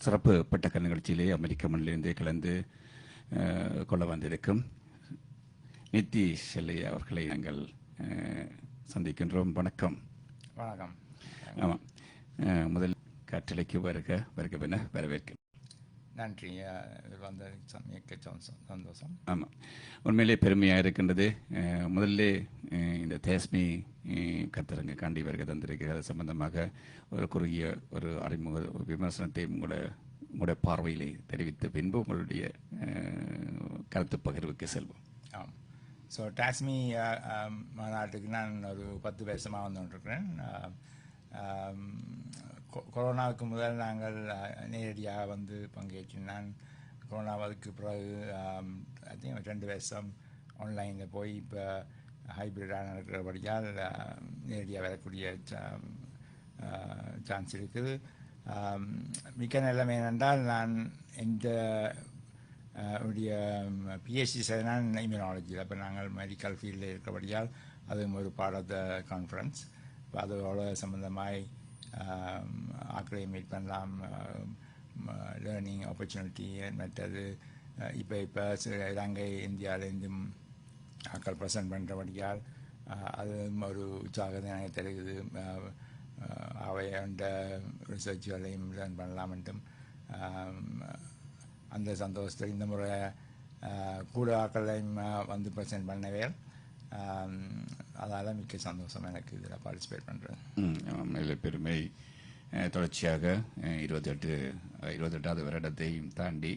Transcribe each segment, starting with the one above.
சிறப்பு பட்டக்க நிகழ்ச்சியிலே அமெரிக்க மண்ணிலிருந்து கலந்து கொள்ள வந்திருக்கும் நித்தி செல்லையா அவர்களை நாங்கள் சந்திக்கின்றோம். வணக்கம். வணக்கம். ஆமாம், முதல் காற்றலைக்கு வருகவென வரவேற்கிறேன். நன்றி. வந்த மிக்க சந்தோஷம். ஆமாம், உண்மையிலே பெருமையாக இருக்கின்றது. முதல்ல இந்த தேஸ்மி கருத்தரங்கு காண்டி வருகை தந்திருக்கிறது. அது சம்பந்தமாக ஒரு குறுகிய ஒரு அறிமுக விமர்சனத்தை உங்களுடைய பார்வையிலே தெரிவித்த பின்பு உங்களுடைய கருத்து பகிர்வுக்கு செல்வோம். ஆம். ஸோ டாஸ்மி மாநாட்டுக்கு நான் ஒரு 10 வருஷமாக வந்து கொண்டிருக்கிறேன். கொரோனாவுக்கு முதல் நாங்கள் நேரடியாக வந்து பங்கேற்றினான். கொரோனாவுக்கு பிறகு 2 வருஷம் ஆன்லைனில் போய் இப்போ ஹைப்ரிடாக நடக்கிறபடியால் நேரடியாக வரக்கூடிய சான்ஸ் இருக்குது. மிக்க நிலைமை என்னென்றால் நான் இந்த உடைய பிஹெச்டி செய்தான் இம்யூனாலஜியில். இப்போ நாங்கள் மெடிக்கல் ஃபீல்டில் இருக்கிறபடியால் அதுவும் ஒரு பார்ட் ஆஃப் த கான்ஃபரன்ஸ். இப்போ அதோட சம்மந்தமாய் ஆக்களை மீட் பண்ணலாம், லேர்னிங் ஆப்பர்ச்சுனிட்டி மற்றது இப்போ இலங்கை இந்தியாவிலேருந்தும் ஆக்கள் ப்ரெசன்ட் பண்ணுறபடியால் அது ஒரு உற்சாகத்தை எனக்கு தெரியுது. அவை அந்த ரிசர்ச்சுகளையும் லேர்ன் பண்ணலாம் என்றும் அந்த சந்தோஷத்தில் இந்த முறை கூட ஆக்களையும் வந்து ப்ரெசென்ட் பண்ணவே அதால் மிக்க சந்தோஷம் எனக்கு இதில் பார்ட்டிசிபேட் பண்ணுறேன். பெருமை. தொடர்ச்சியாக 28வது வருடத்தையும் தாண்டி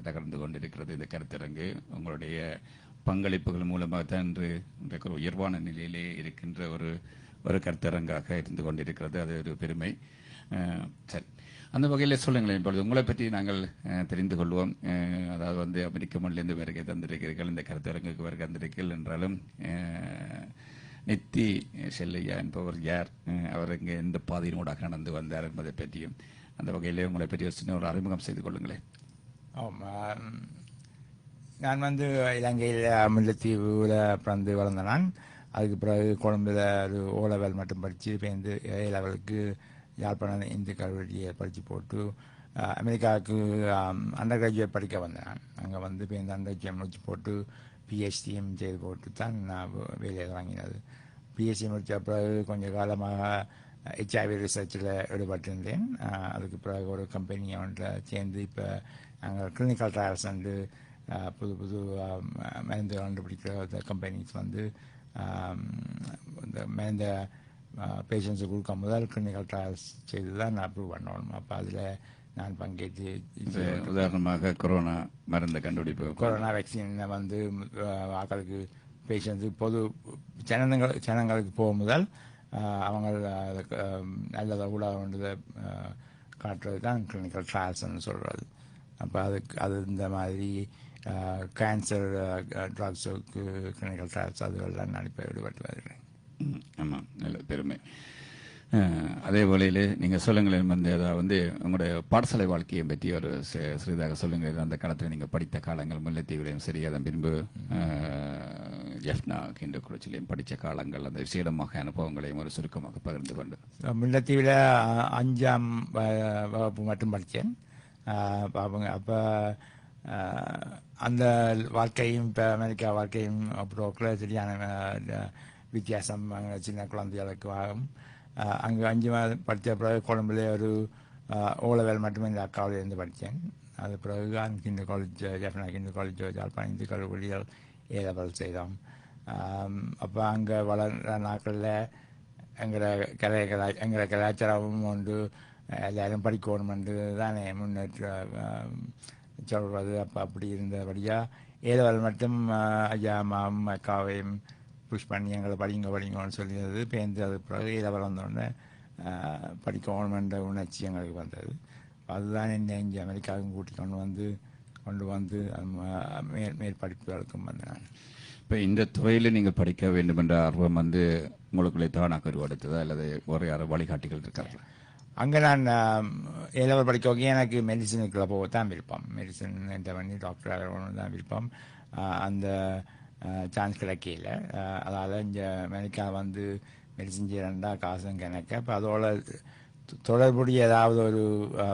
நகர்ந்து கொண்டிருக்கிறது இந்த கருத்தரங்கு. உங்களுடைய பங்களிப்புகள் மூலமாக தான் இன்று ஒரு உயர்வான நிலையிலே இருக்கின்ற ஒரு கருத்தரங்காக இருந்து கொண்டிருக்கிறது. அது ஒரு பெருமை. சரி, அந்த வகையில் சொல்லுங்களேன். இப்பொழுது உங்களை பற்றி நாங்கள் தெரிந்து கொள்வோம். அதாவது வந்து அமெரிக்க மண்ணிலிருந்து வருகை தந்திருக்கிறீர்கள், இந்த கருத்தரங்குக்கு வருகை தந்திருக்கிறீர்கள் என்றாலும் நித்தி செல்லையா என்பவர் யார், அவர் இங்கே எந்த பாதையினூடாக நடந்து வந்தார் என்பதை பற்றியும் அந்த வகையிலே உங்களை பற்றி ஒரு சின்ன ஒரு அறிமுகம் செய்து கொள்ளுங்களேன். நான் வந்து இலங்கையில் முல்லைத்தீவில் பிறந்து வளர்ந்த நான். அதுக்கு பிறகு கொழும்பில் ஒரு O level மட்டும் படித்து பேருந்து A லெவலுக்கு யாழ்ப்பாணம் இந்து கல்லூரியை படித்து போட்டு அமெரிக்காவுக்கு அண்டர் கிராஜுவேட் படிக்க வந்தேன். அங்கே வந்து பேருந்து அண்டர் கிராஜுவேட் முடிச்சு போட்டு பிஹெச்டியும் செய்து போட்டு தான் நான் வேலையை வாங்கினது. பிஹெச்டி முடித்த பிறகு கொஞ்சம் காலமாக HIV ரிசர்ச்சில் ஈடுபட்டிருந்தேன். அதுக்கு பிறகு ஒரு கம்பெனி ஒன்றில் சேர்ந்து இப்போ நாங்கள் கிளினிக்கல் ட்ரையல்ஸ் வந்து புது மருந்து கண்டுபிடிக்கிற கம்பெனிஸ் வந்து இந்த மருந்த பேஷண்ட்ஸுக்கு கொடுக்க முதல் கிளினிக்கல் ட்ரையல்ஸ் செய்து தான் நான் அப்ரூவ் பண்ணணும். அப்போ அதில் நான் பங்கேற்று உதாரணமாக கொரோனா மருந்து கண்டுபிடிப்பு, கொரோனா வேக்சினை வந்து ஆக்களுக்கு பேஷண்ட்ஸு பொது ஜனங்களுக்கு போக முதல் அவங்க நல்லதை ஊடாக காட்டுறது தான் கிளினிக்கல் ட்ரையல்ஸ்ன்னு சொல்கிறது. அப்போ அது இந்த மாதிரி கேன்சர் ட்ரக்ஸுக்கு கிளினிக்கல் ட்ரையல்ஸ் அதுவெல்லாம் நான் இப்போ ஈடுபட்டு வருகிறேன். ஆமாம், நல்ல பெருமை. அதே வேளையில் நீங்கள் சொல்லுங்களேன், வந்து அதாவது உங்களுடைய பாடசாலை வாழ்க்கையை பற்றி ஒரு சிறிதாக சொல்லுங்கள். அந்த காலத்தில் நீங்கள் படித்த காலங்கள் முல்லைத்தீவிலையும் சரி, அதன் பின்பு ஜெஃப்னா கிண்டு குளச்சிலையும் படித்த காலங்கள், அந்த விசேடமாக அனுபவங்களையும் ஒரு சுருக்கமாக பகிர்ந்து கொண்டு. முல்லைத்தீவில் 5ஆம் வகுப்பு மட்டும் படித்தேன். அப்போ அந்த வாழ்க்கையும் இப்போ அமெரிக்கா வாழ்க்கையும் அப்புறம் சரியான வித்தியாசம். அங்கே சின்ன குழந்தைகளுக்கு ஆகும். அங்கே 5 மாதம் படித்த பிறகு கொழும்புல ஒரு O level மட்டுமே இந்த அக்காவிலேருந்து படித்தேன். அது பிறகு கிண்டு காலேஜ், ஜெஃப்னா கிண்டு காலேஜ், யாழ்ப்பாணம் இந்து கல்லூரியில் A level செய்தோம். அப்போ அங்கே வளர்கிற நாட்களில் எங்களை கலாச்சாரமும் ஒன்று எல்லாரும் படிக்கணுமென்று தானே முன்னேற்ற சொல்கிறது. அப்போ அப்படி இருந்தபடியாக A level மட்டும் ஐயா அம்மாவும் அக்காவையும் புஷ் பண்ணி எங்களை படிங்கன்னு சொல்லியது. பேருந்து அது பிறகு A level வந்தோடனே படிக்கணுமென்ற உணர்ச்சி எங்களுக்கு வந்தது. அதுதான் என்னை இங்கே அமெரிக்காவுக்கும் கொண்டு வந்து மேற்படிப்புகளுக்கும் வந்தேன். இப்போ இந்த துறையில் நீங்கள் படிக்க வேண்டும் என்ற ஆர்வம் உங்களுக்குள்ளே தானாக உருவெடுத்ததா அல்லது ஒரு யாரும் வழிகாட்டிகள் இருக்காங்களா? அங்கே நான் A level படிக்க எனக்கு மெடிசனுக்குள்ளே போக தான் விருப்பம். மெடிசன் என்ற பண்ணி டாக்டர் ஆகணும்னு தான் விருப்பம். அந்த சான்ஸ் கிடைக்கல. அதால் இங்கே அமெரிக்கா வந்து மெடிசன் செய்யறா காசும் கிணக்க. இப்போ அதோட தொடர்புடைய ஏதாவது ஒரு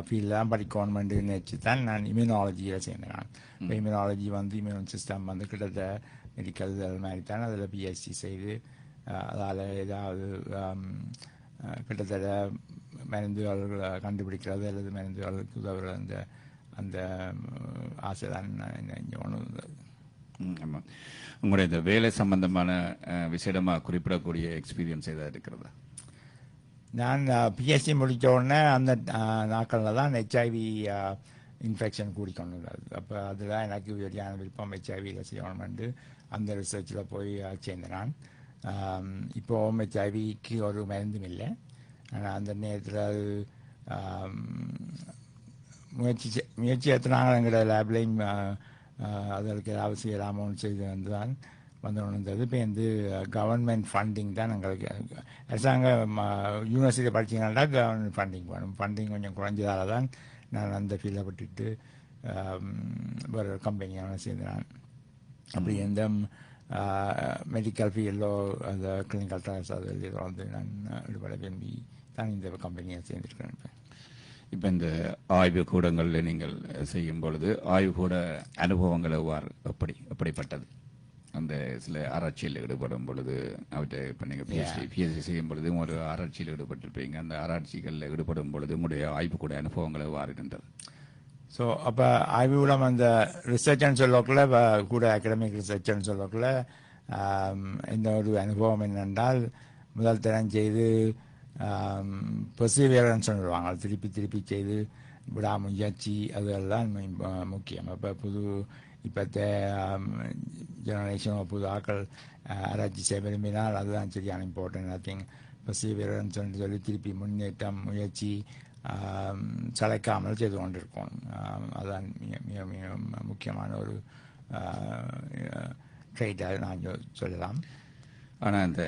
ஃபீல்டு தான் படிக்கணுமென்று நினைச்சு தான் நான் இம்யூனாலஜியில் சேர்ந்தேன். நான் இப்போ இம்யூனாலஜி வந்து இம்யூன் சிஸ்டம் வந்து கிட்டத்தட்ட மெடிக்கல் அது மாதிரி தான் அதில் பிஎஸ்சி செய்து அதால் ஏதாவது கிட்டத்தட்ட மருந்துகள் கண்டுபிடிக்கிறது அல்லது மருந்துகளுக்கு உதவுற அந்த அந்த ஆசை தான் இங்கே ஒன்று இருந்தது. ஆமாம். உங்களுடைய இந்த வேலை சம்பந்தமான விசேடமாக குறிப்பிடக்கூடிய எக்ஸ்பீரியன்ஸ் ஏதாவது இருக்கிறதா? நான் பிஎஸ்சி முடித்த உடனே அந்த நாட்களில் தான் ஹெச்ஐவி இன்ஃபெக்ஷன் கூடிக்கொண்டுள்ளது. அப்போ அதில் எனக்கு வெளியான விருப்பம் ஹெச்ஐவியில் செய்யணுமென்று அந்த ரிசர்ச்சில் போய் சேர்ந்தேன் நான். இப்போவும் ஹெச்ஐவிக்கு ஒரு மருந்தும் இல்லை. ஆனால் அந்த நேரத்தில் அது முயற்சி எடுத்துனாங்க எங்களோட லேப்லையும் அதற்கு ஏதாவது செய்யலாமோன்னு செய்து வந்து தான் வந்து கொண்டிருந்தது. இப்போ வந்து கவர்மெண்ட் ஃபண்டிங் தான் எங்களுக்கு அரசாங்க யூனிவர்சிட்டியில் படிச்சிங்கன்னா கவர்மெண்ட் ஃபண்டிங் வேணும். ஃபண்டிங் கொஞ்சம் குறைஞ்சதால் தான் நான் அந்த ஃபீல்டை விட்டுட்டு ஒரு கம்பெனியான சேர்ந்தேன். அப்படி எந்த மெடிக்கல் ஃபீல்டோ அந்த கிளினிக்கல் ட்ரையல்ஸ் அதில் வந்து நான் ஈடுபட விரும்பி தான் இந்த கம்பெனியை சேர்ந்துருக்கேன். இப்போ இந்த ஆய்வு கூடங்களில் நீங்கள் செய்யும் பொழுது ஆய்வுக்கூட அனுபவங்கள் எப்படிப்பட்டது? அந்த சில ஆராய்ச்சியில் ஈடுபடும் பொழுது அவற்றை இப்போ நீங்கள் பிஎஸ்சி செய்யும் பொழுது ஒரு ஆராய்ச்சியில் ஈடுபட்டிருப்பீங்க. அந்த ஆராய்ச்சிகளில் ஈடுபடும் பொழுது உங்களுடைய ஆய்வுக்கூட அனுபவங்கள் எவ்வாறு இருந்தது? ஸோ அப்போ ஆய்வுக்கூடம் அந்த ரிசர்ச்னு சொல்லக்குள்ள கூட அகடமிக் ரிசர்ச்னு சொல்லக்குள்ள இந்த ஒரு அனுபவம் என்னென்றால் முதல் தரம் செய்து பெர்சிவியரன்ஸ் சொல்லுவாங்க. திருப்பி திருப்பி செய்து விடாமுயற்சி அதெல்லாம் முக்கியம். அப்போ இப்போத்த ஜெனரேஷனோ புது ஆக்கள் ஆராய்ச்சி செய்ய விரும்பினால் அதுதான் சரியான இம்பார்ட்டன்ட். ஐ திங்க் பெர்சிவியரன்ஸ் சொல்லி திருப்பி முன்னேற்றம் முயற்சி சளைக்காமல் செய்து கொண்டிருக்கோம். அதுதான் மிக மிக முக்கியமான ஒரு ட்ரைட்டாக நான் சொல்லலாம். ஆனால் இந்த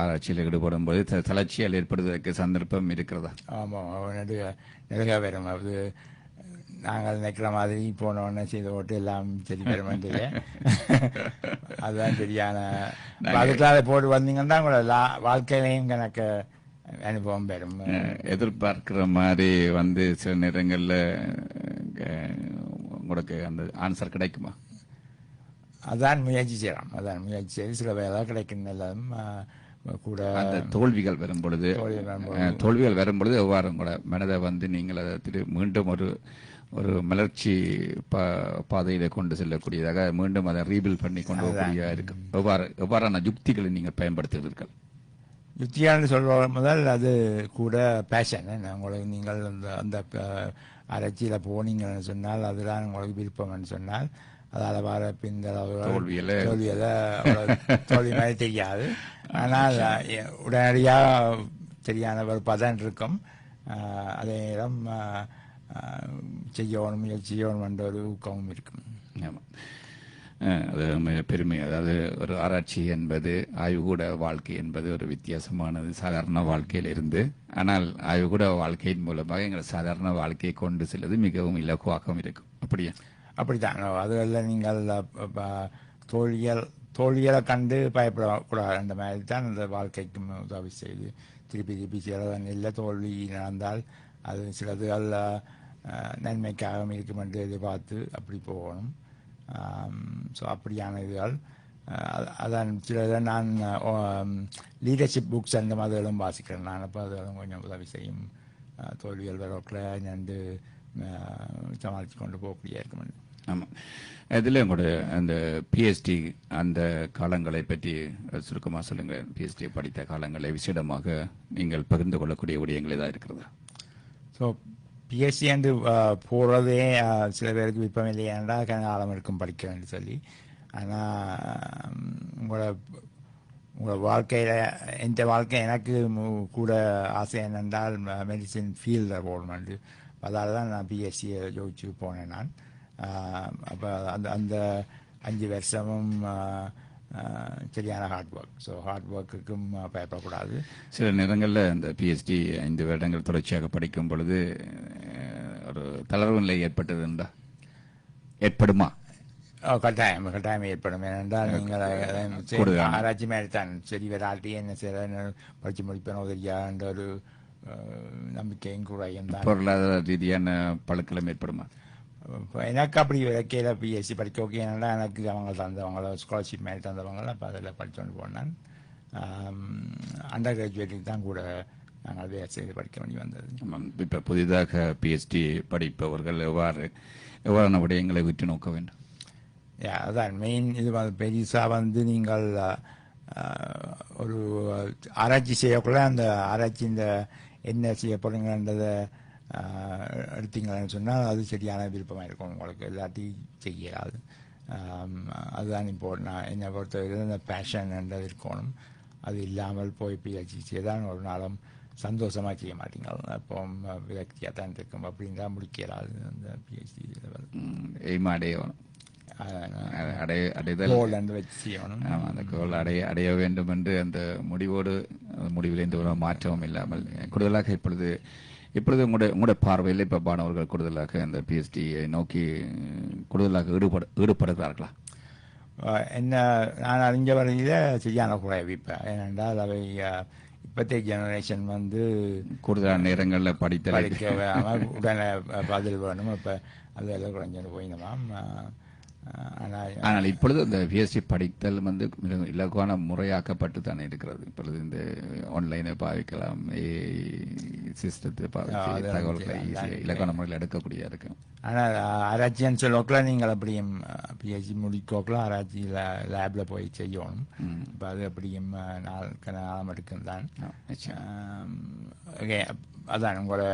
ஆராய்ச்சியில் ஈடுபடும் போது தளர்ச்சியால் ஏற்படுவதற்கு சந்தர்ப்பம் இருக்கிறதா? ஆமாம், நிறைய வரும். அது நாங்கள் நினைக்கிற மாதிரி போனோடனே செய்த ஓட்டு எல்லாம் சரி பெறுமென்றது அதுதான் சரியான அதுக்காக போட்டு வந்தீங்கன்னா உங்களோட வாழ்க்கையிலையும் கணக்கு அனுபவம் பெறும். எதிர்பார்க்கிற மாதிரி வந்து சில நேரங்களில் உங்களுக்கு அந்த ஆன்சர் கிடைக்குமா? அதான் முயற்சி செய்யலாம். அதான் முயற்சி செய்து சில வேலை கிடைக்கும். நல்லதும் கூட அந்த தோல்விகள் வரும் பொழுது எவ்வாறு உங்களோட மனதை வந்து நீங்கள் அதை மீண்டும் ஒரு மலர்ச்சி பாதையில கொண்டு செல்லக்கூடியதாக மீண்டும் அதை ரீபில் பண்ணி கொண்டு போகக்கூடிய இருக்கு. எவ்வாறான யுக்திகளை நீங்கள் பயன்படுத்துகிறீர்கள்? யுக்தியானு சொல்ற முதல் அது கூட பேஷன். உங்களுக்கு நீங்கள் அந்த ஆராய்ச்சியில் போனீங்கன்னு சொன்னால் அதுதான் உங்களுக்கு விருப்பம்னு சொன்னால் அதால் வர தோல்வி மாதிரி தெரியாது. ஆனால் உடனடியாக சரியான ஒரு பதன் இருக்கும். அதே நேரம் செய்யணும் முயற்சி செய்யணும் என்ற ஒரு ஊக்கமும் இருக்கும். ஆமாம், அது பெருமை. அதாவது ஒரு ஆராய்ச்சி என்பது ஆய்வுகூட வாழ்க்கை என்பது ஒரு வித்தியாசமானது சாதாரண வாழ்க்கையில் இருந்து. ஆனால் ஆய்வுகூட வாழ்க்கையின் மூலமாக எங்கள் சாதாரண வாழ்க்கையை கொண்டு செல்வது மிகவும் இலகுவாகவும் இருக்கும். அப்படித்தான். அதுகளில் நீங்கள் தோல்விகளை கண்டு பயப்படக்கூடாது. அந்த மாதிரி தான் அந்த வாழ்க்கைக்கும் உதவி செய்து திருப்பி சிலதன் இல்லை தோல்வி நடந்தால் அது சிலதுகள் நன்மைக்காக இருக்கும் என்று எதிர்பார்த்து அப்படி போகணும். ஸோ அப்படியான இதுகள் அதான் சிலதை நான் லீடர்ஷிப் புக்ஸ் அந்த மாதிரிகளும் வாசிக்கிறேன் நான். அப்போ அதுகளும் கொஞ்சம் உதவி செய்யும். தோல்விகள் வரக்குள்ள நண்டு சமாளித்து கொண்டு போகக்கூடிய இருக்கும். ஆமாம், இதில் உங்களோட அந்த பிஎஸ்டி அந்த காலங்களை பற்றி சுருக்கமாக சொல்லுங்கள். பிஎஸ்டி படித்த காலங்களை விசேடமாக நீங்கள் பகிர்ந்து கொள்ளக்கூடிய விடயங்கள் ஏதாவது இருக்கிறதா? ஸோ பிஎஸ்சி என்று போகிறதே சில பேருக்கு விருப்பம் இல்லையாண்டா காலம் இருக்கும் படிக்கிறேன்னு சொல்லி. ஆனால் உங்களோட வாழ்க்கையில் எந்த வாழ்க்கை எனக்கு கூட ஆசை என்னென்றால் மெடிசின் ஃபீல்டில் போகணுமென்று. அதால் தான் நான் பிஎஸ்சியை யோசிச்சு போனேன் நான். அப்போ அந்த 5 வருஷமும் சரியான ஹார்ட் ஒர்க். ஸோ ஹார்ட் ஒர்க்குக்கும் பயப்படக்கூடாது. சில நேரங்களில் அந்த பிஎஸ்டி 5 வருடங்கள் தொடர்ச்சியாக படிக்கும் பொழுது ஒரு தளர்வு நிலை ஏற்படுமா? கட்டாயம் ஏற்படும். ஏனென்றால் நீங்கள் ஆராய்ச்சி மாதிரி தான் சரி வராட்டி என்ன செய்ய படித்து முடிப்பேனோ தெரியான்ற ஒரு நம்பிக்கையும் குறையும் தான். பொருளாதார ரீதியான பழக்கம் ஏற்படுமா? இப்போ எனக்கு அப்படி இலக்கையில் பிஎஸ்சி படிக்க ஓகே, ஏன்னா எனக்கு அவங்க தந்தவங்கள ஸ்காலர்ஷிப் மாதிரி தந்தவங்கள அப்போ அதில் படிச்சுட்டு போனேன். அண்டர் கிராஜுவேட்டுக்கு தான் கூட நாங்கள் வேலை செய்து படிக்க வேண்டி வந்தது. இப்போ புதிதாக பிஹெச்டி படிப்பவர்கள் எவ்வாறான விடயங்களை விட்டு நோக்க வேண்டும்? அதான் மெயின். இது பெருசாக நீங்கள் ஒரு ஆராய்ச்சி செய்யக்குள்ள அந்த ஆராய்ச்சி இந்த என்ன செய்ய போகிறீங்கன்றதை எடுத்தீங்கன்னு சொன்னால் அது சரியான விருப்பமாக இருக்கும் உங்களுக்கு, எல்லாத்தையும் செய்யாது. அதுதான் இப்போ நான் என்னை பொறுத்தவரை அந்த பேஷன்ன்றது இருக்கணும். அது இல்லாமல் போய் பிஹெச்டி செய்தால் ஒரு நாளும் சந்தோஷமாக செய்ய மாட்டீங்க. அப்போ விரக்தியாக தான் இருக்கும். அப்படின்றா முடிக்கிறாது அந்த பிஹெச்டி லெவல். எய்ம் அடையணும், வச்சு செய்யணும். அந்த கோல் அடைய வேண்டும் என்று அந்த முடிவில் எந்த ஒரு மாற்றமும் இல்லாமல் கூடுதலாக இப்பொழுது உங்களுடைய பார்வையில் இப்போ மாணவர்கள் கூடுதலாக அந்த பிஹெச்டியை நோக்கி கூடுதலாக ஈடுபடுகிறார்களா? என்ன நான் அறிஞ்ச வரையில் சரியான குறைவு இப்போ. ஏனென்றால் அவை இப்போத்தைய ஜெனரேஷன் கூடுதலான நேரங்களில் படிக்க உடனே பதில் வேணும். இப்போ அதெல்லாம் குறைஞ்சு போயிடுமாம். ஆனால் இப்பொழுது இந்த பிஎஸ்சி படித்தல் இலகுவான முறையாக்கப்பட்டு தானே இருக்கிறது. இப்பொழுது இந்த ஆன்லைனை பாவிக்கலாம், சிஸ்டத்தை பாவித்து தகவல்களை ஈஸியாக இலகுவான முறையில் எடுக்கக்கூடிய இருக்கு. ஆனால் ஆராய்ச்சின்னு சொல்லோக்கெல்லாம் நீங்கள் அப்படியும் பிஹெச்டி முடிக்கோக்கெல்லாம் ஆராய்ச்சியில் லேபில் போய் செய்யணும். இப்போ அது அப்படியும் நாளம் எடுக்கும் தான். ஓகே, அதான் உங்களோட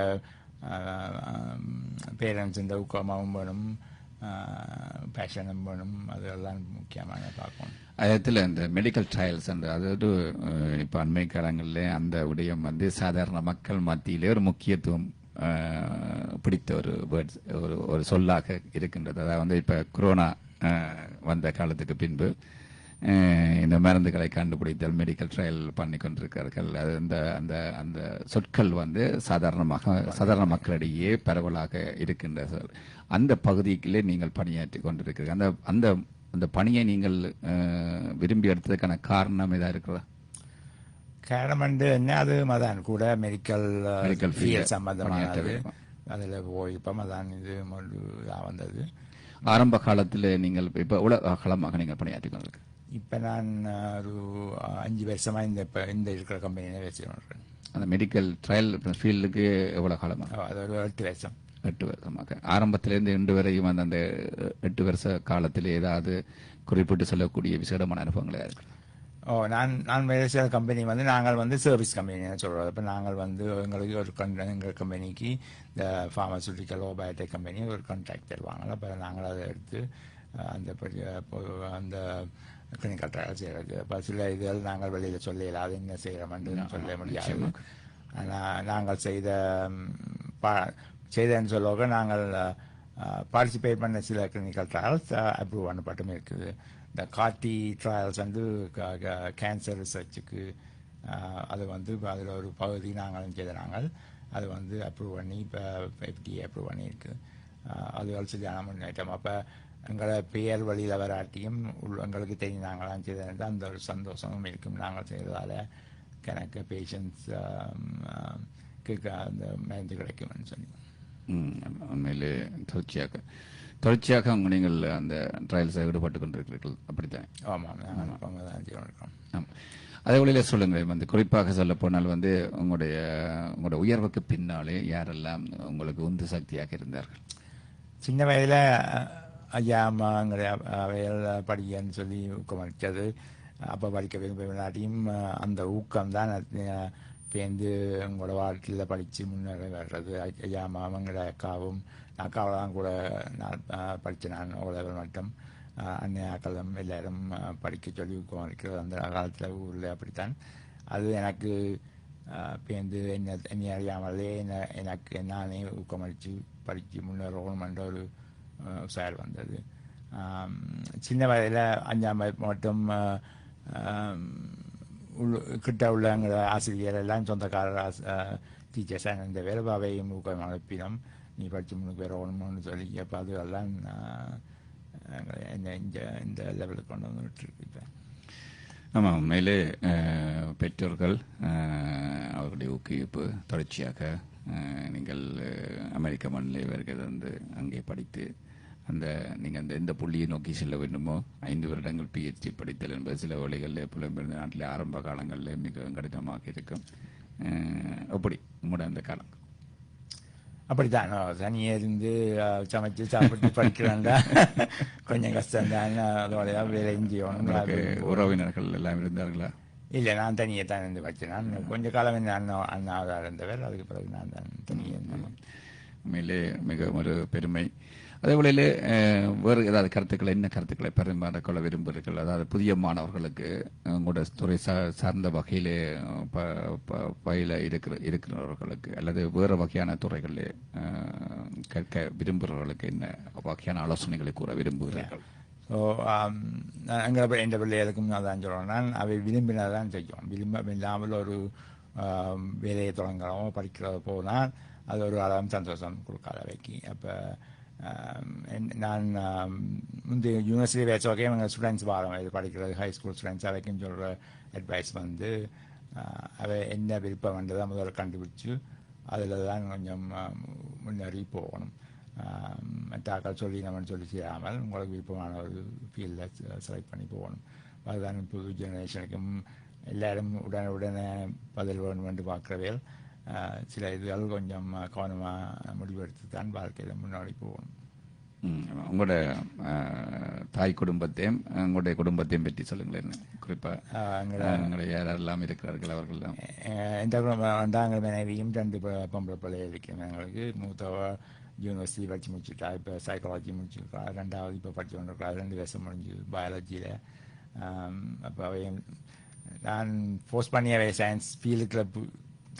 பேரண்ட்ஸ் இந்த ஊக்கமாகவும் வேணும், பேஷனும் வேணும். அதெல்லாம் முக்கியமான பார்க்கணும். அதில் இந்த மெடிக்கல் ட்ரையல்ஸ் அதாவது இப்போ அண்மை காலங்களில் அந்த விடயம் சாதாரண மக்கள் மத்தியிலே ஒரு முக்கியத்துவம் பிடித்த ஒரு சொல்லாக இருக்கின்றது. அதாவது இப்போ கொரோனா வந்த காலத்துக்கு பின்பு இந்த மருந்துகளை கண்டுபிடித்தல், மெடிக்கல் ட்ரையல் பண்ணி கொண்டிருக்கிறார்கள். அது அந்த அந்த சொற்கள் சாதாரண மக்களிடையே பரவலாக இருக்கின்ற சொல். அந்த பகுதியிலே நீங்கள் பணியாற்றி கொண்டிருக்கிறீர்கள். அந்த அந்த அந்த பணியை நீங்கள் விரும்பி எடுத்ததுக்கான காரணம் ஏதாவது இருக்கிறதா? காரணம் என்ன, அது மதான் கூட மெடிக்கல் ஃபீல்ட் சம்பந்தமானது. அதில் போயிருப்போம். அதான் இது வந்தது. ஆரம்ப காலத்தில் நீங்கள் இப்போ எவ்வளோ காலமாக நீங்கள் பணியாற்றி கொண்டிருக்கீங்க? இப்போ நான் ஒரு 5 வருஷமாக இந்த இருக்கிற கம்பெனியில் வேலை செய்கிறேன். அந்த மெடிக்கல் ட்ரையல் ஃபீல்டுக்கு எவ்வளோ காலமாக? அது ஒரு 8 வருஷம். 8 வருஷமாக. ஆரம்பத்திலேருந்து இன்று வரையும் அந்த 8 வருஷ காலத்தில் ஏதாவது குறிப்பிட்டு சொல்லக்கூடிய விசேடமான அனுபவங்களே இருக்கு? நான் வேலை செய்கிற கம்பெனி நாங்கள் சர்வீஸ் கம்பெனின்னு சொல்கிறோம். இப்போ நாங்கள் எங்களுக்கு எங்கள் கம்பெனிக்கு இந்த ஃபார்மசூட்டிக்கல் பயோடெக் கம்பெனி ஒரு கான்ட்ராக்ட் தருவாங்க. அப்போ நாங்கள் அதை எடுத்து அந்த கிளினிக்கல் ட்ரையல் செய்கிறது. இப்போ சில இதுகள் நாங்கள் வெளியில் சொல்லல, அது என்ன செய்கிறோம்னு சொல்ல முடியாது. ஆனால் நாங்கள் செய்தேன்னு சொல்லுவாங்க. நாங்கள் பார்ட்டிசிபேட் பண்ண சில கிளினிக்கல் ட்ரையல்ஸ் அப்ரூவ் பண்ணப்பட்டும் இருக்குது. இந்த கார்டி ட்ரையல்ஸ் கேன்சர் ரிசர்ச்சுக்கு அது அதில் ஒரு பகுதி நாங்களும் செய்தாங்க. அது அப்ரூவ் பண்ணி இப்போ FDA அப்ரூவ் பண்ணியிருக்கு. அது சரியான முன்னேற்றம். அப்போ எங்களை பெயர் வழியில் வராட்டியும் எங்களுக்கு தெரியும் நாங்களாம் செய்த அந்த ஒரு சந்தோஷமும் இருக்கும். நாங்கள் செய்கிறதால கணக்கு பேஷண்ட்ஸ் அந்த மருந்து கிடைக்கும்னு சொல்லி உண்மையிலே தொடர்ச்சியாக நீங்கள் அந்த ட்ரையல்ஸை ஈடுபட்டு கொண்டிருக்கிறீர்கள், அப்படித்தான்? ஆமாம், நாங்கள் தான் இருக்கோம். ஆமாம். அதே வழியில் சொல்லுங்கள், குறிப்பாக சொல்ல போனால் உங்களுடைய உயர்வுக்கு பின்னாலே யாரெல்லாம் உங்களுக்கு உந்து சக்தியாக இருந்தார்கள்? சின்ன வயதில் ஐயா அம்மாங்கிற அவையில் படிக்கன்னு சொல்லி ஊக்கமளித்தது. அப்போ படிக்க விரும்பினாட்டியும் அந்த ஊக்கம்தான் பேருந்து உங்களோட வாழ்க்கையில் படித்து முன்னேற வர்றது. ஐயா அம்மாங்கிற அக்காவெல்லாம் கூட நான் படித்தேன். நான் ஓலெவல் மட்டும் அன்னையாக்களும் எல்லாரும் படிக்க சொல்லி ஊக்கமளிக்கிறது அந்த காலத்தில் ஊரில் அப்படித்தான். அது எனக்கு பேருந்து என்னை அறியாமலே எனக்கு நானே ஊக்கமளித்து படித்து முன்னேறணுமென்ற ஒரு செயல் வந்தது. சின்ன வயதில் 5ஆம் வகுப்பு மட்டும் கிட்ட உள்ளங்கிற ஆசிரியர் எல்லாம் சொந்தக்காரர் டீச்சர்ஸாக இந்த வேலைபாவையும் ஊக்கம் அனுப்பினோம். நீ படித்து முன்னுக்கு வரணும்னு சொல்லி அப்போ அதுவெல்லாம் என்ன இந்த லெவலுக்கு கொண்டு வந்துட்டு இருக்கேன். ஆமாம், உண்மையிலே பெற்றோர்கள் அவர்களுடைய ஊக்குவிப்பு தொடர்ச்சியாக நீங்கள் அமெரிக்க மண்ணிலே வருகிறது வந்து அங்கே படித்து நீங்கள் எந்த புள்ளியை நோக்கி செல்ல வேண்டுமோ 5 வருடங்கள் பிஹெச்டி படித்தல் என்பது சில வழிகளில் புலம்பெயர்ந்த நாட்டில் ஆரம்ப காலங்களில் மிகவும் கடினமாக இருக்கும். அப்படி உங்களோட அந்த காலம் அப்படித்தான் தனியே இருந்து சமைச்சு சாப்பிட்டு படிக்கிறாங்க. கொஞ்சம் கஷ்டம்தான். அதோட வேலை செய்யணும். உறவினர்கள் எல்லாம் இருந்தார்களா? இல்லை, நான் தனியே தான் இருந்து படித்தேன். நான் கொஞ்ச காலம் அண்ணாவதாக இருந்தவர். அதுக்கு பிறகு நான் தான் தனியே இருந்தேன். உண்மையிலே மிக ஒரு பெருமை. அதே போல வேறு ஏதாவது கருத்துக்களை என்ன கருத்துக்களை பரிமாறிக்கொள்ள விரும்புகிறீர்கள்? அதாவது புதிய மாணவர்களுக்கு உங்களோட துறை சார்ந்த வகையிலே பயில இருக்கிறவர்களுக்கு அல்லது வேறு வகையான துறைகளில் கற்க விரும்புகிறவர்களுக்கு என்ன வகையான ஆலோசனைகளை கூற விரும்புகிறீர்கள்? ஸோ எங்கள் எந்த பிள்ளைகளுக்கும் அதான் சொல்கிறோம். நான் அவை விரும்பினதான் செய்யும். இல்லாமல் ஒரு வேலையை தொடங்குறோமோ படிக்கிறத போனால் அது ஒரு அளவும் சந்தோஷம் கொடுக்காத வைக்கி. அப்போ நான் முந்தைய யூனிவர்சிட்டி வச்ச வகையும் எங்கள் ஸ்டூடெண்ட்ஸ் வாரம் இது படிக்கிறது ஹை ஸ்கூல் ஸ்டூடெண்ட்ஸ் அவைக்கும் சொல்கிற அட்வைஸ் வந்து அவை என்ன விருப்பம் வந்ததை முதல்ல கண்டுபிடிச்சு அதில் தான் கொஞ்சம் முன்னேறி போகணும். மற்றாக்கள் சொல்லி நம்மன்னு சொல்லி செய்யாமல் உங்களுக்கு விருப்பமான ஒரு ஃபீல்டில் செலக்ட் பண்ணி போகணும். அதுதான் புது ஜெனரேஷனுக்கும் எல்லாரும் உடனே பதில் வேணும் என்று பார்க்குறவையில் சில இதுகள் கொஞ்சம் கவனமாக முடிவெடுத்து தான் வாழ்க்கையில் முன்னாடி போகணும். உங்களோட தாய் குடும்பத்தையும் உங்களுடைய குடும்பத்தையும் பற்றி சொல்லுங்களேன். குறிப்பாக எங்களை யாரெல்லாம் இருக்கிறார்கள் அவர்கள்? எந்த குடும்பம் எங்கள் மனைவியும் 2 பொம்பளை பிள்ளை இருக்கிறேன். எங்களுக்கு மூத்தவ யூனிவர்சிட்டி படித்து முடிச்சுட்டா. இப்போ சைக்காலஜி முடிச்சுருக்கா. 2வது இப்போ படித்து கொண்டிருக்கா. 2 வருஷம் முடிஞ்சு பயாலஜியில். அப்போ அவையும் நான் போஸ்ட் பண்ணி அவை சயின்ஸ் ஃபீல்டுக்குள்ள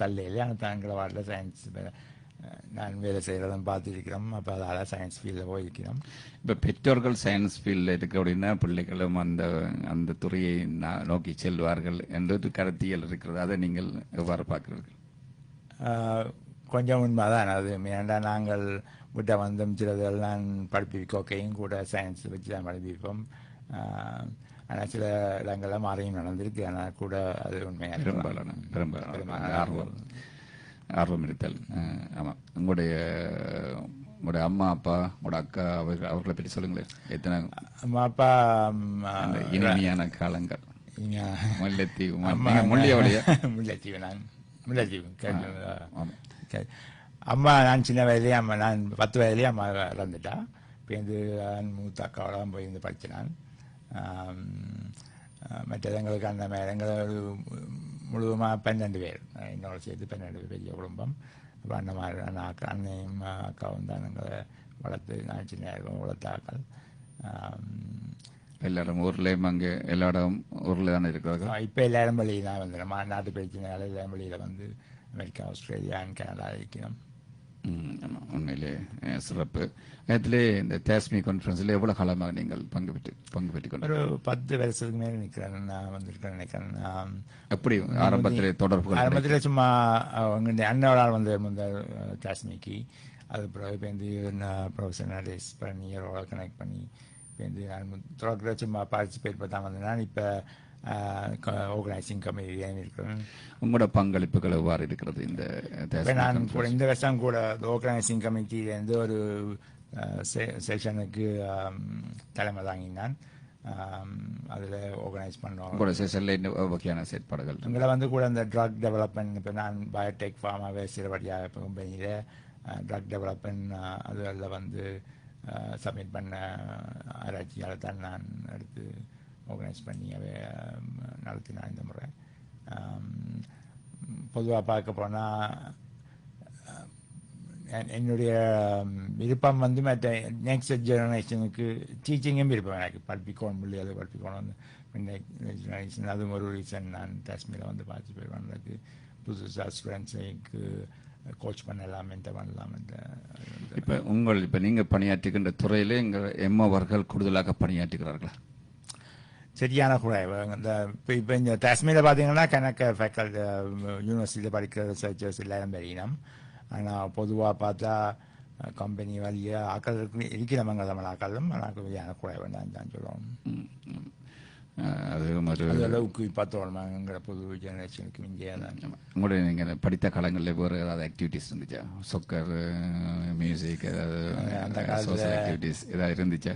தள்ளையில் ஆனால் தாங்கிற வாட்டில் சயின்ஸ் நான் வேலை செய்கிறதும் பார்த்துருக்கிறோம். அப்போ அதால் சயின்ஸ் ஃபீல்டில் போயிருக்கிறோம். இப்போ பெற்றோர்கள் சயின்ஸ் ஃபீல்டில் இருக்க அப்படின்னா பிள்ளைகளும் அந்த துறையை நோக்கி செல்வார்கள் என்று கருத்தியல் இருக்கிறது. அதை நீங்கள் எவ்வாறு பார்க்குறீர்கள்? கொஞ்சம் உண்மைதான் அது. ஏன்டா நாங்கள் விட்ட வந்தோம் சிலதெல்லாம் படிப்பிக்கோக்கையும் கூட சயின்ஸ் வச்சு தான் படிப்பிப்போம். ஆனால் சில இடங்களில் மாறியும் நடந்திருக்கு. ஆனால் கூட அது உண்மையாக பெரும்பாலான ஆர்வம் இருத்தல். ஆமாம், உங்களுடைய அம்மா அப்பா உங்களோட அக்கா அவர்களை பற்றி சொல்லுங்களேன். எத்தனை அம்மா அப்பா இனிமையான காலங்கள்? முல்லைத்தீவு அம்மா நான் சின்ன வயதிலே நான் 10 வயதிலே அம்மா இறந்துட்டா. இப்போ மூத்த அக்காவோட போயிருந்து படித்தேன். மற்றது எங்களுக்கு அந்த மாதிரி எங்கள் முழுவதுமாக 12 பேர், என்னோட சேர்த்து 12 பேர், பெரிய குடும்பம். அப்போ அந்த மாதிரி அண்ணையும் அக்காவும் தான் எங்களை வளர்த்து நான் சின்ன வளர்த்தாக்கள். எல்லாரும் ஊர்லேயும் அங்கே எல்லா இடம் ஊரில் தானே இருக்கிறாங்க. இப்போ எல்லாரும் வெளியே தான் வந்துடும். நாட்டு பிரச்சனையால் எல்லாரும் வெளியில் வந்து அமெரிக்கா, ஆஸ்திரேலியா, கனடா இருக்கணும். உண்மையிலே சிறப்பு. நேரத்திலே இந்த தாஸ்மி கான்ஃபரன்ஸில் எவ்வளோ காலமாக நீங்கள் பங்கு பெற்று கொண்டு? ஒரு 10 வருஷத்துக்கு மேலே நிற்கிறேன். நான் வந்திருக்கேன் நினைக்கிறேன். எப்படி ஆரம்பத்தில் தொடர்பு? ஆரம்பத்தில் சும்மா எங்கள் அண்ணோட வந்து தாஸ்மிக்கு. அது பிறகு இப்போ ப்ரொஃபஷனல் டேஸ் பண்ணி கனெக்ட் பண்ணி இப்போ நான் தொடர்பு சும்மா பார்ட்டிசிபேட் பண்ண வந்தேன். நான் இப்போ ஆர்கனைசிங் கமிட்டியாக இருக்கிறேன். உங்களோட பங்களிப்புகள் எவ்வாறு இருக்கிறது இந்த? நான் கூட இந்த வருஷம் கூட ஆர்கனைசிங் கமிட்டியிலேருந்து ஒரு செஷனுக்கு தலைமை தாங்கினான். அதில் ஆர்கனைஸ் பண்ணுவோம். உங்களோட செஷனில் என்ன வகையான செயற்பாடுகள்? எங்களை வந்து கூட இந்த ட்ரக் டெவலப்மெண்ட், இப்போ நான் பயோடெக் ஃபார்மாக சிறுபடியாக கம்பெனியில் ட்ரக் டெவலப்மெண்ட் அதில் வந்து சப்மிட் பண்ண ஆராய்ச்சியால் தான் நான் எடுத்து ஆர்கனைஸ் பண்ணி அவை நடத்தினான் இந்த முறை. பொதுவாக பார்க்க போனால் என்னுடைய விருப்பம் வந்து மற்ற நெக்ஸ்ட் ஜெனரேஷனுக்கு டீச்சிங்கும் விருப்பம். எனக்கு படிப்பிக்கணும், பிள்ளைகளை படிப்பிக்கணும். நெக்ஸ்ட் ஜெனரேஷன் அதுவும் ஒரு ரீசன். நான் காஷ்மீரில் வந்து பார்ட்டிசிபேட் பண்ணுறதுக்கு புதுசாக ஸ்டூடெண்ட்ஸுக்கு கோச் பண்ணலாம், மென்டர் பண்ணலாம். இப்போ நீங்கள் பணியாற்றுகின்ற துறையிலே எங்கள் எம்ஓவர்கள் கூடுதலாக பணியாற்றுகிறார்களா? சரியான குறைவு. இப்போ இந்த காஷ்மீரில் பார்த்தீங்கன்னா கணக்கு ஃபேக்கல்டி யூனிவர்சிட்டியில் படிக்கிற ரிசர்ச்சர்ஸ் எல்லாரும் பெரியணும். ஆனால் பொதுவாக பார்த்தா கம்பெனி வழியாக ஆக்கள் இருக்கிறவங்க தமிழ் ஆக்களும் ஆனால் சரியான குறைவு தான் சொல்லுவோம். அதுவும் ஒரு அது அளவுக்கு பத்தோளமாங்கிற புது ஜெனரேஷனுக்கு இங்கே தான். உங்களுடைய நீங்கள் படித்த காலங்களில் வேறு ஏதாவது ஆக்டிவிட்டீஸ் இருந்துச்சா? சொக்கர், மியூசிக், ஏதாவது அந்த காலத்துல- சோஷியல் ஆக்டிவிட்டீஸ் ஏதாவது இருந்துச்சா?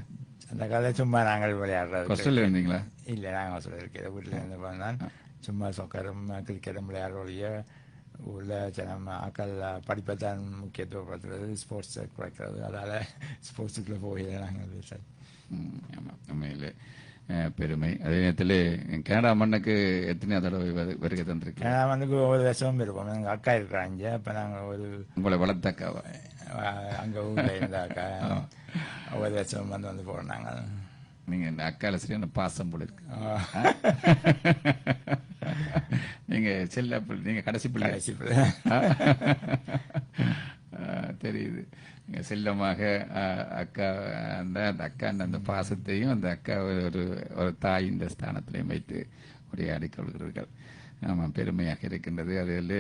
அந்த காலத்தில் சும்மா நாங்கள் விளையாடுறது ஹாஸ்டலில் இருந்தீங்களா? இல்லை, நாங்கள் ஹாஸ்டலில் இருக்கிற வீட்டில் இருந்து போனால் சும்மா சொக்கரும் கிரிக்கெட்டும் விளையாடுறோடைய ஊரில் சில ஆக்கள் படிப்பை தான் முக்கியத்துவப்படுத்துறது, ஸ்போர்ட்ஸை குறைக்கிறது. அதால் ஸ்போர்ட்ஸுக்குள்ளே போகல நாங்கள். சரி, ஆமாம், உண்மையில் பெருமை. அதே நேரத்தில் கனடா மண்ணுக்கு எத்தனை தடவை வருகை தந்திருக்கு? நான் வந்து ஒவ்வொரு வருஷமும் இருப்போம். எங்கள் அக்கா இருக்கிறாங்க. இப்போ நாங்கள் ஒரு உங்களை வளர்த்த அக்காவா? அங்கே ஊரில் இருந்த அக்கா ஒவ்வொரு வருஷமும் வந்து போகிறோம் நாங்கள். நீங்கள் இந்த அக்கால சரியான பாசம் போல இருக்கு. நீங்கள் செல்ல பிள்ளை, நீங்கள் கடைசி பிள்ளை. தெரியுது. செல்லமாக அக்கா அந்த அக்கா அந்த பாசத்தையும் அந்த அக்கா ஒரு தாய் இந்த ஸ்தானத்திலையும் வைத்து உரையாடிக் கொள்கிறீர்கள். ஆமாம், பெருமையாக இருக்கின்றது. அதில்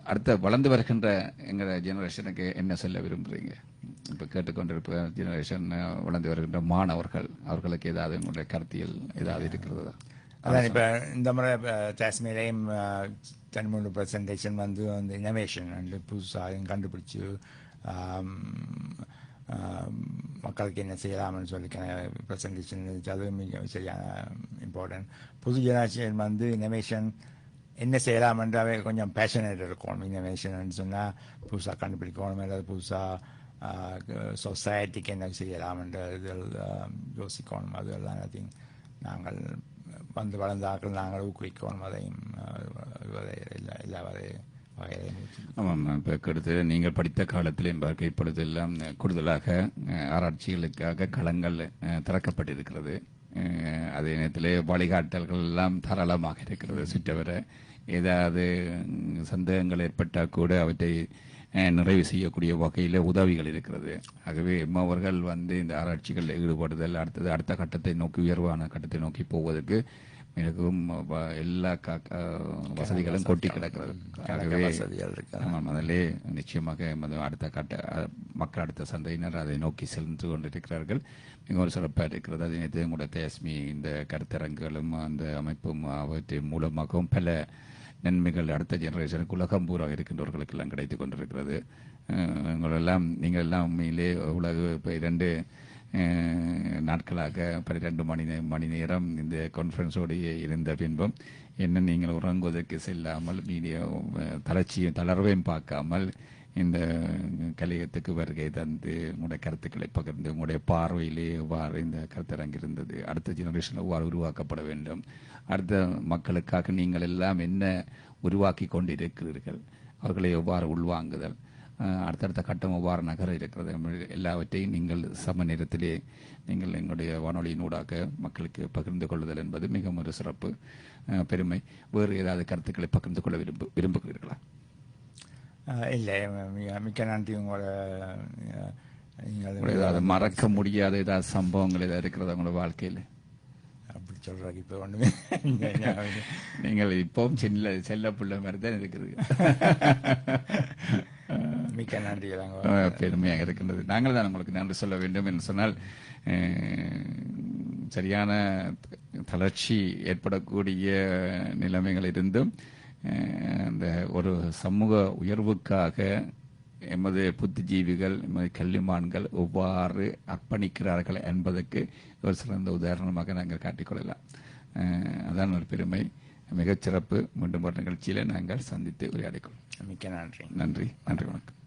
அடுத்த வளர்ந்து வருகின்ற எங்கள் ஜெனரேஷனுக்கு என்ன சொல்ல விரும்புகிறீங்க? இப்போ கேட்டுக்கொண்டிருப்ப ஜெனரேஷன் வளர்ந்து வருகின்ற மாணவர்கள், அவர்களுக்கு ஏதாவது உங்களுடைய கருத்தியல் ஏதாவது இருக்கிறதா? அதான் இப்போ இந்த முறை டாஸ்மேலையும் 13% வந்து அந்த இனோவேஷன் வந்து புதுசாக கண்டுபிடிச்சி மக்களுக்கு என்ன செய்யலாம்னு சொல்லி ப்ரெசன்டேஷன் இருந்துச்சு. அது மிக சரியான இம்பார்ட்டன்ட். புது ஜெனரேஷன் வந்து இனோவேஷன் என்ன செய்யலாம்ன்றாவே கொஞ்சம் பேஷனேட் இருக்கணும். இனோவேஷன் சொன்னால் புதுசாக கண்டுபிடிக்கணும், ஏதாவது புதுசாக சொசைட்டிக்கு என்ன செய்யலாம்ன்ற இதில் யோசிக்கணும். அதெல்லாம் எல்லாத்தையும் நாங்கள் வந்து வளர்ந்த ஆக்கள் நாங்கள் ஊக்குவிக்கணும். அதையும் எல்லா வகையிலையும். ஆமாம், இப்போ அடுத்து நீங்கள் படித்த காலத்தில் என்பதற்கு இப்பொழுதெல்லாம் கூடுதலாக ஆராய்ச்சிகளுக்காக களங்கள் திறக்கப்பட்டிருக்கிறது. அதே நேரத்தில் வழிகாட்டல்கள் எல்லாம் தாராளமாக இருக்கிறது. சுற்றவர ஏதாவது சந்தேகங்கள் ஏற்பட்டால் கூட அவற்றை நிறைவு செய்யக்கூடிய வகையில் உதவிகள் இருக்கிறது. ஆகவே அவர்கள் வந்து இந்த ஆராய்ச்சிகளில் ஈடுபடுதல், அடுத்த கட்டத்தை நோக்கி, உயர்வான கட்டத்தை நோக்கி போவதற்கு மிகவும் எல்லா வசதிகளும் கொட்டி கிடக்கிறது. ஆகவே ஆமாம், அதிலே நிச்சயமாக அடுத்த கட்ட மக்கள், அடுத்த சந்தையினர் அதை நோக்கி சென்று கொண்டிருக்கிறார்கள். மிகவும் சிறப்பாக இருக்கிறது. அதே நேரத்தில் உங்களுடைய தேஸ்மி இந்த கருத்தரங்குகளும் அந்த அமைப்பும் அவற்றின் மூலமாகவும் பல நன்மைகள் அடுத்த ஜெனரேஷனுக்கு உலகம் பூராக இருக்கின்றவர்களுக்கு எல்லாம் கிடைத்து கொண்டிருக்கிறது. உங்களெல்லாம் நீங்கள் எல்லாம் உண்மையிலே உலக இப்போ 2 நாட்களாக 12 மணி நேரம் இந்த கான்ஃபரன்ஸோடு இருந்த பின்பும் என்ன நீங்கள் உறங்குவதற்கு செல்லாமல் மீடியா தளர்வையும் பார்க்காமல் இந்த கலையத்துக்கு வருகை தந்து உங்களுடைய கருத்துக்களை பகிர்ந்து உங்களுடைய பார்வையிலே எவ்வாறு இந்த கருத்தரங்கு இருந்தது, அடுத்த ஜெனரேஷன் எவ்வாறு உருவாக்கப்பட வேண்டும், அடுத்த மக்களுக்காக நீங்கள் எல்லாம் என்ன உருவாக்கி கொண்டிருக்கிறீர்கள், அவர்களை எவ்வாறு உள்வாங்குதல், அடுத்தடுத்த கட்டம் எவ்வாறு நகர இருக்கிறது, எல்லாவற்றையும் நீங்கள் சம நேரத்திலே நீங்கள் எங்களுடைய வானொலியினூடாக மக்களுக்கு பகிர்ந்து கொள்ளுதல் என்பது மிகவும் ஒரு சிறப்பு, பெருமை. வேறு ஏதாவது கருத்துக்களை பகிர்ந்து கொள்ள விரும்புகிறீர்களா? இல்லை, மிக்க நன்றி. உங்களோட ஏதாவது மறக்க முடியாத ஏதாவது சம்பவங்கள் ஏதாவது இருக்கிறதா உங்களோட வாழ்க்கையில்? அப்படி சொல்றாங்க இப்போ ஒன்றுமே. நீங்கள் இப்பவும் செல்ல பிள்ளை மாதிரி தான் இருக்குது. மிக்க நன்றி. பெருமையாக இருக்கின்றது. நாங்கள் தான் உங்களுக்கு நன்றி சொல்ல வேண்டும் என்று சொன்னால், சரியான தளர்ச்சி ஏற்படக்கூடிய நிலைமைகள் இருந்தும் அந்த ஒரு சமூக உயர்வுக்காக எமது புத்திஜீவிகள், எமது கல்விமான்கள் எவ்வாறு அர்ப்பணிக்கிறார்கள் என்பதற்கு ஒரு சிறந்த உதாரணமாக நாங்கள் காட்டிக்கொள்ளலாம். அதான் ஒரு பெருமை, மிகச்சிறப்பு. மீண்டும் ஒரு நிகழ்ச்சியில் நாங்கள் சந்தித்து உரையாடிக்கொள்வோம். மிக்க நன்றி. நன்றி, நன்றி, வணக்கம்.